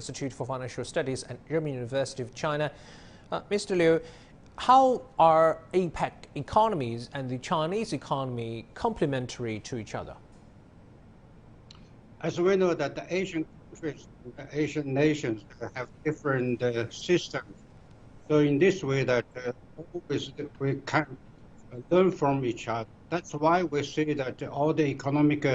Institute for Financial Studies at Renmin University of China. Mr. Liu, how are APEC economies and the Chinese economy complementary to each other? As we know that the Asian countries, the Asian nations have different systems. So in this way that always we can learn from each other. That's why we say that all the economic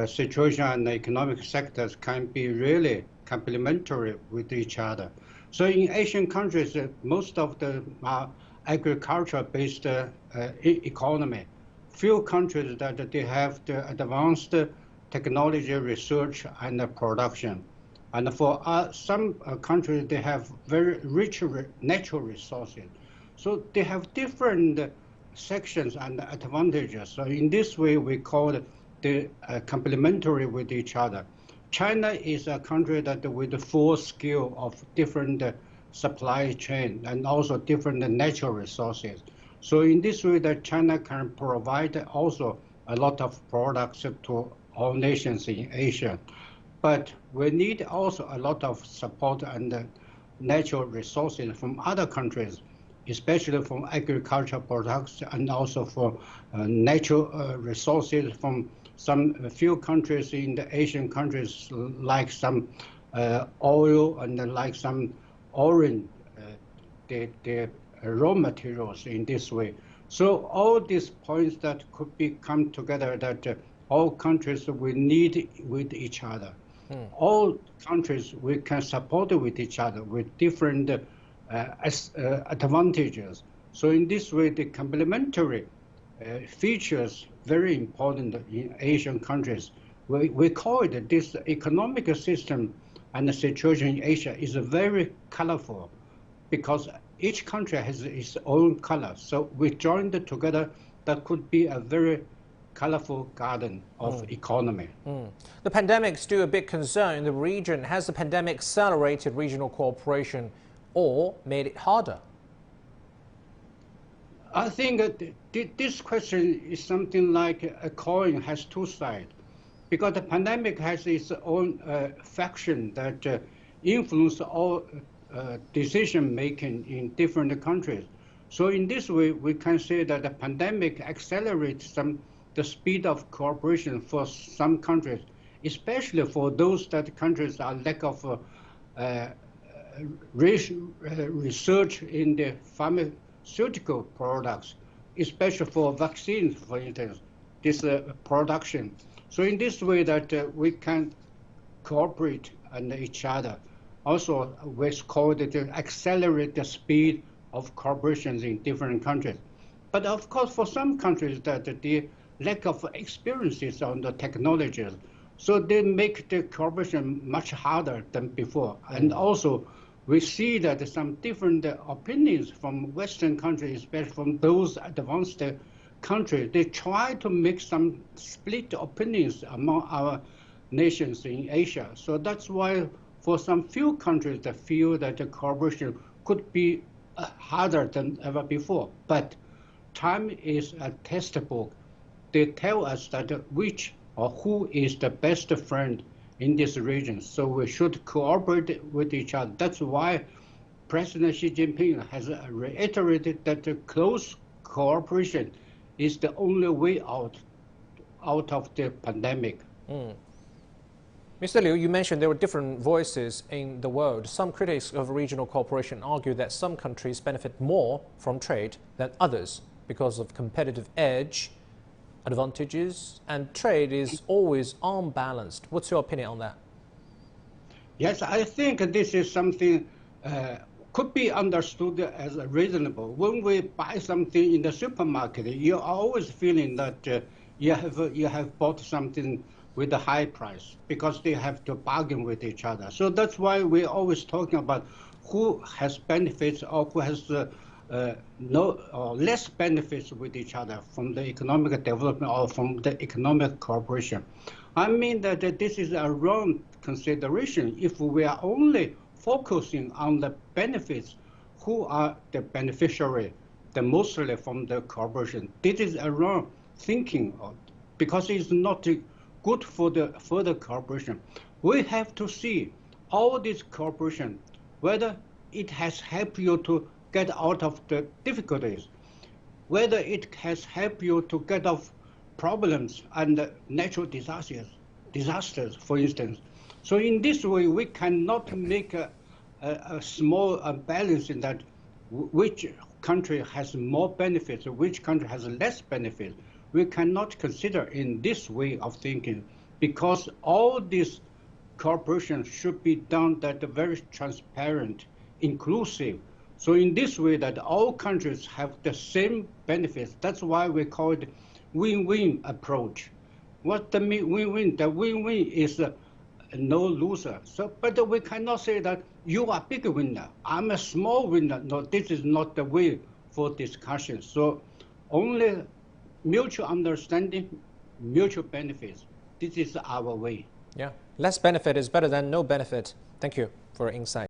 situation and the economic sectors can be really complementary with each other. So in Asian countries, most of the agriculture-based economy. Few countries that they have the advanced technology research and production. And for some countries, they have very rich natural resources. So they have different sections and advantages. So in this way, we call the complementary with each other. China is a country that with the full scale of different supply chain and also different natural resources. So in this way that China can provide also a lot of products to all nations in Asia. But we need also a lot of support and natural resources from other countries, especially from agricultural products and also for natural resources from some few countries in the Asian countries, like some oil and like some orange, the raw materials in this way. So all these points that could be come together that all countries will need with each other. All countries we can support with each other with different advantages. So in this way, the complementary features very important in Asian countries. We call it this economic system and the situation in Asia is very colorful because each country has its own color. So we joined together, that could be a very colorful garden of economy. The pandemic is still a big concern in the region. Has the pandemic accelerated regional cooperation or made it harder? I think this question is something like a coin has two sides, because the pandemic has its own faction that influence all decision making in different countries. So in this way, we can say that the pandemic accelerates the speed of cooperation for some countries, especially for those that countries are lack of research in the pharmaceutical products, especially for vaccines, for instance, this production. So in this way that we can cooperate on each other. Also, what's called to accelerate the speed of cooperation in different countries. But of course, for some countries that the lack of experiences on the technologies, so they make the cooperation much harder than before. And also, we see that some different opinions from Western countries, especially from those advanced countries, they try to make some split opinions among our nations in Asia. So that's why for some few countries that feel that the cooperation could be harder than ever before. But time is a textbook. They tell us that which or who is the best friend in this region. So we should cooperate with each other. That's why President Xi Jinping has reiterated that the close cooperation is the only way out of the pandemic. Mr. Liu, you mentioned there were different voices in the world. Some critics of regional cooperation argue that some countries benefit more from trade than others because of competitive edge, advantages, and trade is always unbalanced. What's your opinion on that? Yes, I think this is something could be understood as reasonable. When we buy something in the supermarket, you are always feeling that you have bought something with a high price because they have to bargain with each other. So that's why we're always talking about who has benefits or who has no or less benefits with each other from the economic development or from the economic cooperation. I mean that this is a wrong consideration. If we are only focusing on the benefits, who are the beneficiary, the mostly from the cooperation, this is a wrong thinking because it's not good for the further cooperation. We have to see all this cooperation, whether it has helped you to get out of the difficulties, whether it has helped you to get off problems and natural disasters, for instance. So in this way, we cannot make a small balance in that which country has more benefits, which country has less benefits. We cannot consider in this way of thinking, because all this cooperation should be done that very transparent, inclusive. So in this way that all countries have the same benefits. That's why we call it win-win approach. What the win-win? The win-win is no loser. So, but we cannot say that you are a big winner, I'm a small winner. No, this is not the way for discussion. So only mutual understanding, mutual benefits. This is our way. Yeah, less benefit is better than no benefit. Thank you for your insight.